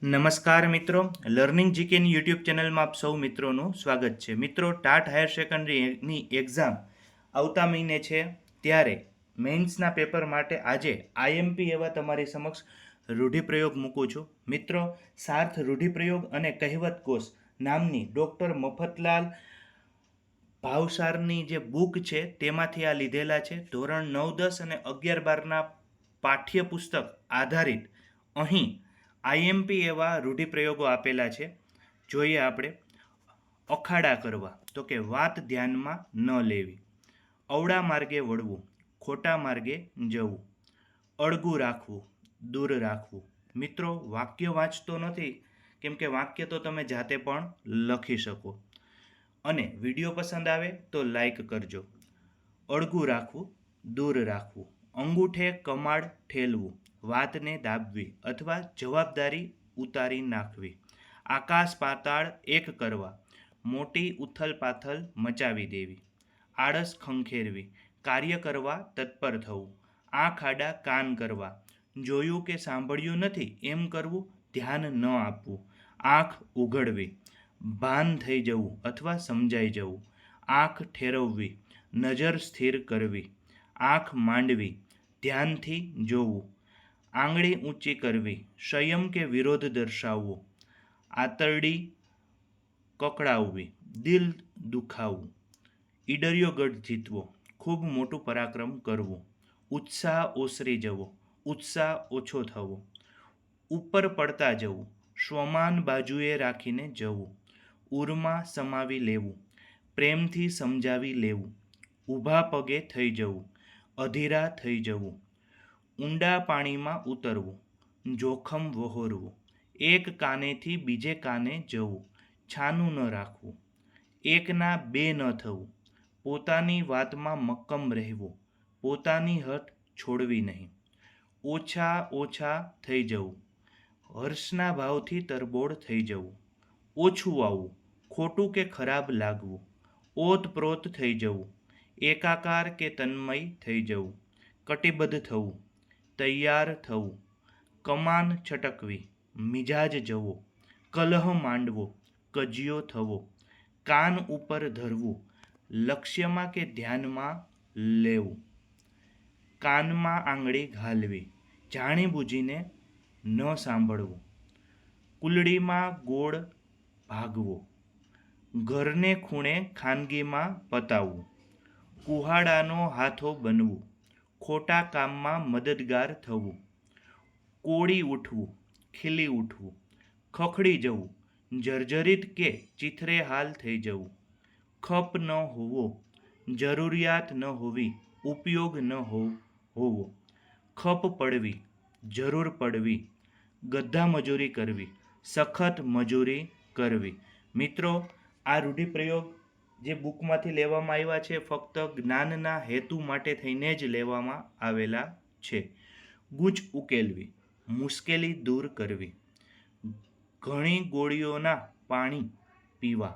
નમસ્કાર મિત્રો, learning જીકેની YouTube ચેનલમાં આપ સૌ મિત્રોનું સ્વાગત છે. મિત્રો, ટાટ હાયર સેકન્ડરીની એક્ઝામ આવતા મહિને છે, ત્યારે મેઇન્સના પેપર માટે આજે આઈએમપી એવા તમારી સમક્ષ રૂઢિપ્રયોગ મૂકું છું. મિત્રો, સાર્થ રૂઢિપ્રયોગ અને કહેવત કોષ નામની ડૉક્ટર મફતલાલ ભાવસારની જે બુક છે તેમાંથી આ લીધેલા છે. ધોરણ 9, 10 અને 11, 12ના પાઠ્યપુસ્તક આધારિત અહીં આઈએમપી એવા રૂઢિપ્રયોગો આપેલા છે. જોઈએ આપણે. અખાડા કરવા, તો કે વાત ધ્યાનમાં ન લેવી. અવળા માર્ગે વળવું, ખોટા માર્ગે જવું. અળગું રાખવું, દૂર રાખવું. મિત્રો, વાક્ય વાંચતો નથી, કેમ કે વાક્ય તો તમે જાતે પણ લખી શકો. અને વિડીયો પસંદ આવે તો લાઈક કરજો. અળગું રાખવું, દૂર રાખવું. અંગૂઠે કમાડ ઠેલવું, વાતને દાબવી અથવા જવાબદારી ઉતારી નાખવી. આકાશ પાતાળ એક કરવા, મોટી ઉથલ પાથલ મચાવી દેવી. આળસ ખંખેરવી, કાર્ય કરવા તત્પર થવું. આંખ આડા કાન કરવા, જોયું કે સાંભળ્યું નથી એમ કરવું, ધ્યાન ન આપવું. આંખ ઉઘડવી, ભાન થઈ જવું અથવા સમજાઈ જવું. આંખ ઠેરવવી, નજર સ્થિર કરવી. આંખ માંડવી, ધ્યાનથી જોવું. આંગળી ઊંચી કરવી, સંયમ કે વિરોધ દર્શાવવો. આંતરડી કકડાવવી, દિલ દુખાવવું. ઈડરિયો ગઢ જીતવો, ખૂબ મોટું પરાક્રમ કરવું. ઉત્સાહ ઓસરી જવો, ઉત્સાહ ઓછો થવો. ઉપર પડતા જવું, સ્વમાન બાજુએ રાખીને જવું. ઉરમાં સમાવી લેવું, પ્રેમથી સમજાવી લેવું. ઊભા પગે થઈ જવું, અધીરા થઈ જવું. ઊંડા પાણીમાં ઉતરવું, જોખમ વહોરવું. એક કાનેથી બીજે કાને જવું, છાનું ન રાખવું. એકના બે ન થવું, પોતાની વાતમાં મક્કમ રહેવું. પોતાની હઠ છોડવી નહીં. ઓછા ઓછા થઈ જવું, હર્ષના ભાવથી તરબોળ થઈ જવું. ઓછું આવવું, ખોટું કે ખરાબ લાગવું. ઓતપ્રોત થઈ જવું, એકાકાર કે તન્મય થઈ જવું. કટિબદ્ધ થવું, તૈયાર થવું. કમાન છટકવી, મિજાજ જવો. કલહ માંડવો, કજિયો થવો. કાન ઉપર ધરવું, લક્ષ્યમાં કે ધ્યાનમાં લેવું. કાનમાં આંગળી ઘાલવી, જાણી બૂજીને ન સાંભળવું. કુલડીમાં ગોળ ભાગવો, ઘરને ખૂણે ખાનગીમાં પતાવવું. કુહાડાનો હાથો બનવું, ખોટા કામમાં મદદગાર થવું. કોળી ઉઠવું, ખીલી ઉઠવું. ખખડી જવું, જર્જરિત કે ચીથરે હાલ થઈ જવું. ખપ ન હોવો, જરૂરિયાત ન હોવી, ઉપયોગ ન હોવો. ખપ પડવી, જરૂર પડવી. ગધા મજૂરી કરવી, સખત મજૂરી કરવી. મિત્રો, આ રૂઢિપ્રયોગ જે બુકમાંથી લેવામાં આવ્યા છે ફક્ત જ્ઞાનના હેતુ માટે થઈને જ લેવામાં આવેલા છે. ગૂંચ ઉકેલવી, મુશ્કેલી દૂર કરવી. ઘણી ગોળીઓના પાણી પીવા,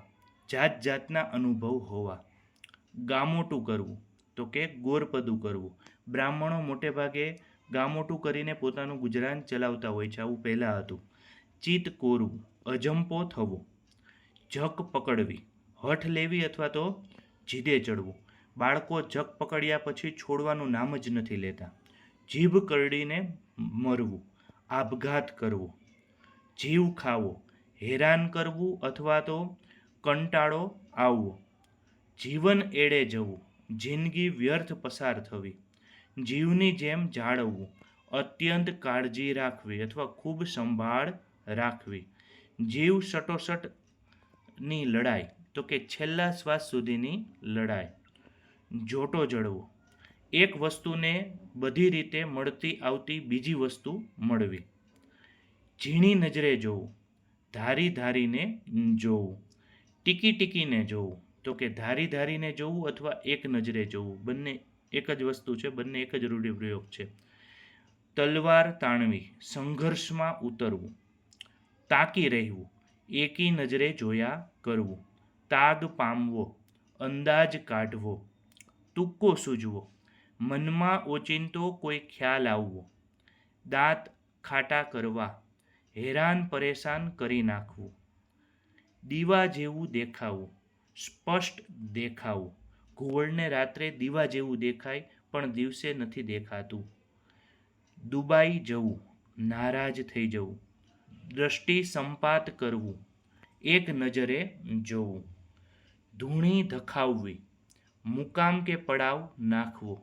જાત જાતના અનુભવ હોવા. ગામોટું કરવું, તો કે ગોરપદું કરવું. બ્રાહ્મણો મોટે ભાગે ગામોટું કરીને પોતાનું ગુજરાન ચલાવતા હોય છે, આવું પહેલાં હતું. ચિત્ત કોરવું, અજંપો થવો. જક પકડવી, હઠ લેવી અથવા તો જીદે ચડવું. બાળકો જક પકડ્યા પછી છોડવાનું નામ જ નથી લેતા. જીભ કરડીને મરવું, આપઘાત કરવો. જીવ ખાવો, હેરાન કરવું અથવા તો કંટાળો આવવો. જીવન એળે જવું, જિંદગી વ્યર્થ પસાર થવી. જીવની જેમ જાળવવું, અત્યંત કાળજી રાખવી અથવા ખૂબ સંભાળ રાખવી. જીવ સટોસટની લડાઈ, તો કે છેલ્લા શ્વાસ સુધીની લડાઈ. જોટો જડવો, એક વસ્તુને બધી રીતે મળતી આવતી બીજી વસ્તુ મળવી. ઝીણી નજરે જોવું, ધારી ધારીને જોવું. ટીકી ટીકીને જોવું, તો કે ધારી ધારીને જોવું અથવા એક નજરે જોવું. બંને એક જ વસ્તુ છે, બંને એક જ રૂઢિપ્રયોગ છે. તલવાર તાણવી, સંઘર્ષમાં ઉતરવું. તાકી રહેવું, એકી નજરે જોયા કરવું. તાગ પામવો, અંદાજ કાઢવો. તુક્કો સૂઝવો, મનમાં ઓચિંતો કોઈ ખ્યાલ આવવો. દાંત ખાટા કરવા, હેરાન પરેશાન કરી નાખવું, દીવા જેવું દેખાવું, સ્પષ્ટ દેખાવું, ઘુવડને રાત્રે દીવા જેવું દેખાય પણ દિવસે નથી દેખાતું, દુબાઈ જવું, નારાજ થઈ જવું, દ્રષ્ટિ સંપાત કરવું, એક નજરે જોવું, ધૂણી ધખાવવી, મુકામ કે પડાવ નાખવો,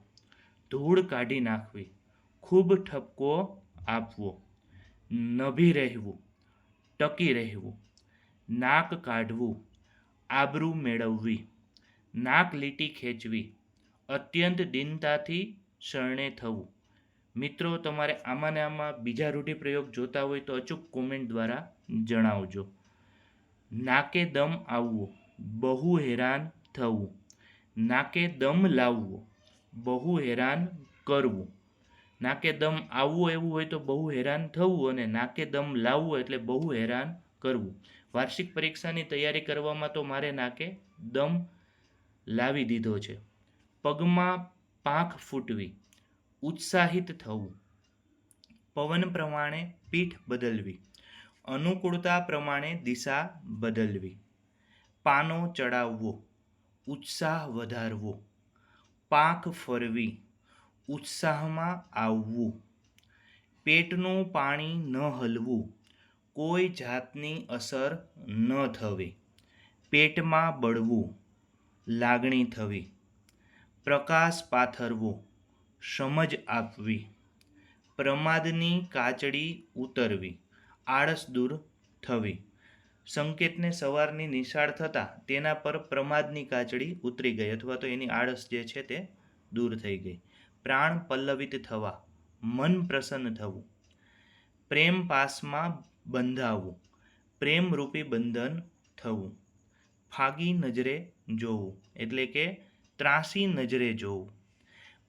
ધૂળ કાઢી નાખવી, ખૂબ ઠપકો આપવો, નભી રહેવું, ટકી રહેવું, નાક કાઢવું, આબરૂ મેળવવી, નાક લીટી ખેંચવી, અત્યંત દીનતાથી શરણે થવું. મિત્રો, તમારે આમાં ને આમાં બીજા રૂઢિપ્રયોગ જોતા હોય તો અચૂક કોમેન્ટ દ્વારા જણાવજો. નાકે દમ આવવો, બહુ હેરાન થવું, નાકે દમ લાવવો, બહુ હેરાન કરવું. નાકે દમ આવવું એવું હોય તો બહુ હેરાન થવું, અને નાકે દમ લાવવું એટલે બહુ હેરાન કરવું. વાર્ષિક પરીક્ષાની તૈયારી કરવામાં તો મારે નાકે દમ લાવી દીધો છે. પગમાં પાંખ ફૂટવી, ઉત્સાહિત થવું, પવન પ્રમાણે પીઠ બદલવી, અનુકૂળતા પ્રમાણે દિશા બદલવી, પાનો ચડાવવો, ઉત્સાહ વધારવો, પાંખ ફરવી, ઉત્સાહમાં આવવું, પેટનું પાણી ન હલવું, કોઈ જાતની અસર ન થવી, પેટમાં બળવું, લાગણી થવી, પ્રકાશ પાથરવો, સમજ આપવી, પ્રમાદની કાચડી ઉતરવી, આળસ દૂર થવી. સંકેતને સવારની નિશાળ થતાં તેના પર પ્રમાદની કાચડી ઉતરી ગઈ અથવા તો એની આળસ જે છે તે દૂર થઈ ગઈ. પ્રાણ પલ્લવિત થવા, મન પ્રસન્ન થવું, પ્રેમ પાસમાં બંધાવવું, પ્રેમરૂપી બંધન થવું, ફાગી નજરે જોવું એટલે કે ત્રાસી નજરે જોવું,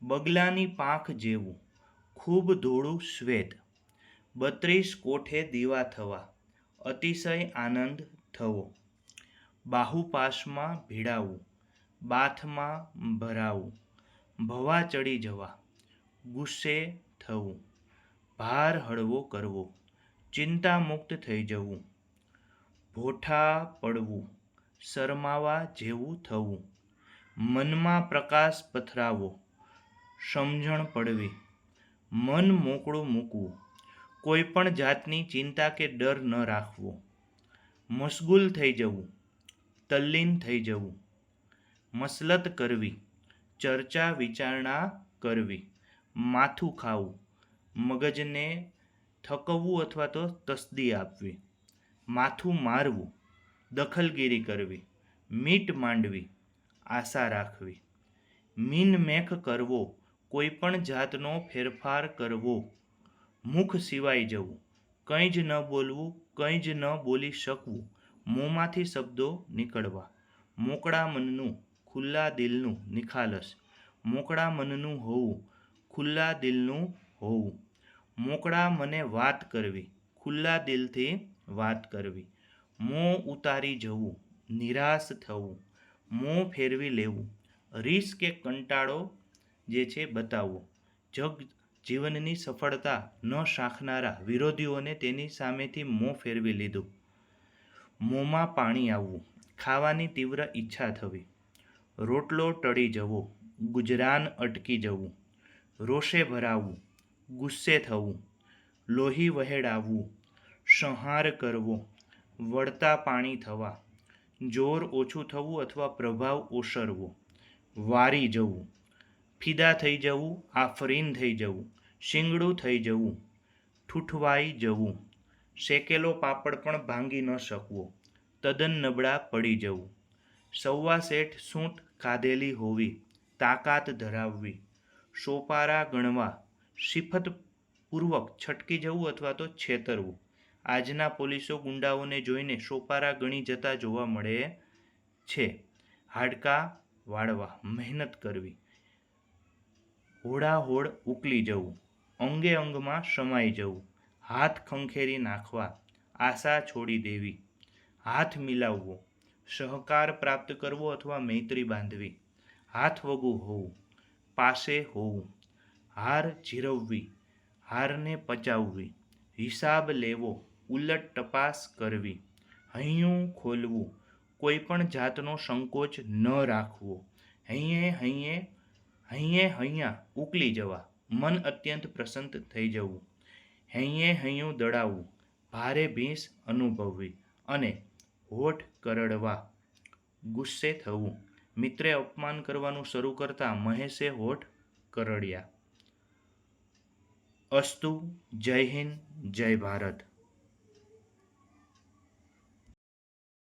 બગલાની પાંખ જેવું, ખૂબ ધોળું શ્વેત, 32 કોઠે દીવા થવા, અતિશય આનંદ થવો, બાહુપાશમાં ભીડાવવું, બાથમાં ભરાવું, ભવા ચડી જવા, ગુસ્સે થવું, ભાર હળવો કરવો, ચિંતામુક્ત થઈ જવું, ભોઠા પડવું, શરમાવા જેવું થવું, મનમાં પ્રકાશ પથરાવો, સમજણ પડવી, મન મોકળું મૂકવું, કોઈ પણ જાતની ચિંતા કે ડર ન રાખવો, મશગુલ થઈ જવું, તલ્લીન થઈ જવું, મસલત કરવી, ચર્ચા વિચારણા કરવી, માથું ખાવું, મગજને થકવવું અથવા તો તસ્દી આપવી, માથું મારવું, દખલગીરી કરવી, મીટ માંડવી, આશા રાખવી, મીનમેખ કરવો, કોઈ પણ જાતનો ફેરફાર કરવો, મુખ સિવાય જવું, કંઈ જ ન બોલવું, કંઈ જ ન બોલી શકવું, મોંમાંથી શબ્દો નીકળવા, મોકળા મનનું, ખુલ્લા દિલનું, નિખાલસ, મોકળા મનનું હોવું, ખુલ્લા દિલનું હોવું, મોકળા મને વાત કરવી, ખુલ્લા દિલથી વાત કરવી, મોં ઉતારી જવું, નિરાશ થવું, મોં ફેરવી લેવું, રીસ કે કંટાળો જે છે બતાવવો, જીવનની સફળતા ન શાખનારા વિરોધીઓને તેની સામેથી મોં ફેરવી લીધું, મોંમાં પાણી આવવું, ખાવાની તીવ્ર ઈચ્છા થવી, રોટલો ટળી જવો, ગુજરાન અટકી જવું, રોષે ભરાવું, ગુસ્સે થવું, લોહી વહેડાવવું, સંહાર કરવો, વળતા પાણી થવા, જોર ઓછું થવું અથવા પ્રભાવ ઓસરવો, વારી જવું, ફિદા થઈ જવું, આફરીન થઈ જવું, શીંગડું થઈ જવું, ઠૂઠવાઈ જવું, શેકેલો પાપડ પણ ભાંગી ન શકવો, તદ્દન નબળા પડી જવું, સવા શેઠ સૂંઠ ખાધેલી હોવી, તાકાત ધરાવવી, સોપારા ગણવા, સિફતપૂર્વક છટકી જવું અથવા તો છેતરવું. આજના પોલીસો ગુંડાઓને જોઈને સોપારા ગણી જતા જોવા મળે છે. હાડકાં વાળવા, મહેનત કરવી, હોડાહોડ ઉકલી જવું, અંગે અંગમાં સમાઈ જવું, હાથ ખંખેરી નાખવા, આશા છોડી દેવી, હાથ મિલાવવો, સહકાર પ્રાપ્ત કરવો અથવા મૈત્રી બાંધવી, હાથ વગું હોવું, પાસે હોવું, હાર જીરવવી, હારને પચાવવી, હિસાબ લેવો, ઉલટ તપાસ કરવી, હૈયું ખોલવું, કોઈ પણ જાતનો સંકોચ ન રાખવો, હૈયે ઉકલી જવા, મન અત્યંત પ્રસન્ન થઈ જવું, હૈયું દળાવવું, ભારે ભીંસ અનુભવવી અને હોઠ કરડવા, ગુસ્સે થવું. મિત્રે અપમાન કરવાનું શરૂ કરતા મહેશે હોઠ કરડ્યા. અસ્તુ. જય હિન્દ, જય ભારત.